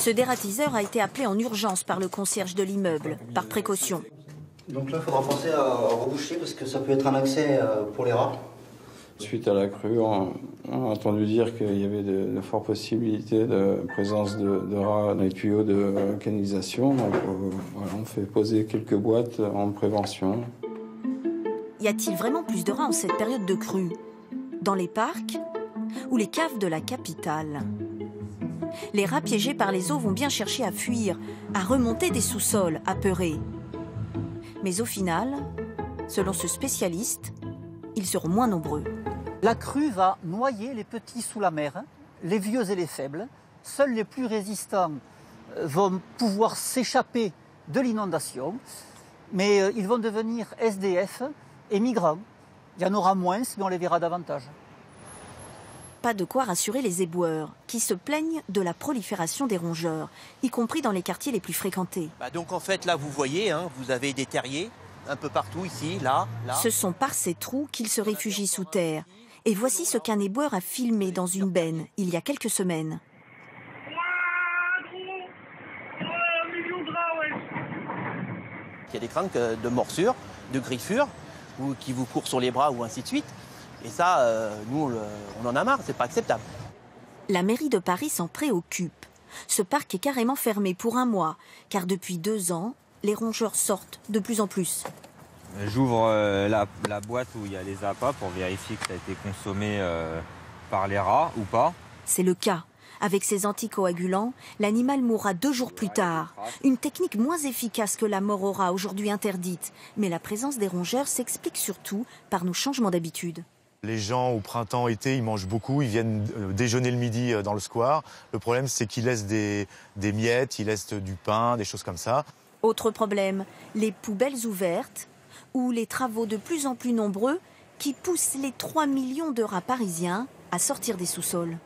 Ce dératiseur a été appelé en urgence par le concierge de l'immeuble, par précaution. Donc là, il faudra penser à reboucher parce que ça peut être un accès pour les rats. Suite à la crue, on a entendu dire qu'il y avait de fortes possibilités de présence de rats dans les tuyaux de canalisation. Donc voilà, on fait poser quelques boîtes en prévention. Y a-t-il vraiment plus de rats en cette période de crue? Dans les parcs ou les caves de la capitale? Les rats piégés par les eaux vont bien chercher à fuir, à remonter des sous-sols, apeurés. Mais au final, selon ce spécialiste, ils seront moins nombreux. La crue va noyer les petits sous la mer, les vieux et les faibles. Seuls les plus résistants vont pouvoir s'échapper de l'inondation, mais ils vont devenir SDF et migrants. Il y en aura moins, mais on les verra davantage. Pas de quoi rassurer les éboueurs, qui se plaignent de la prolifération des rongeurs, y compris dans les quartiers les plus fréquentés. Donc en fait, là, vous voyez, vous avez des terriers un peu partout, ici, là. Ce sont par ces trous qu'ils se réfugient sous terre. Et voici ce qu'un éboueur a filmé dans une benne, il y a quelques semaines. Il y a des craintes de morsures, de griffures, ou qui vous courent sur les bras, ou ainsi de suite. Et ça, nous, on en a marre, c'est pas acceptable. La mairie de Paris s'en préoccupe. Ce parc est carrément fermé pour 1 mois, car depuis 2 ans, les rongeurs sortent de plus en plus. J'ouvre la boîte où il y a les appâts pour vérifier que ça a été consommé par les rats ou pas. C'est le cas. Avec ces anticoagulants, l'animal mourra 2 jours plus tard. Une technique moins efficace que la mort au rat, aujourd'hui interdite. Mais la présence des rongeurs s'explique surtout par nos changements d'habitude. Les gens, au printemps, été, ils mangent beaucoup, ils viennent déjeuner le midi dans le square. Le problème, c'est qu'ils laissent des miettes, ils laissent du pain, des choses comme ça. Autre problème, les poubelles ouvertes ou les travaux de plus en plus nombreux qui poussent les 3 millions de rats parisiens à sortir des sous-sols.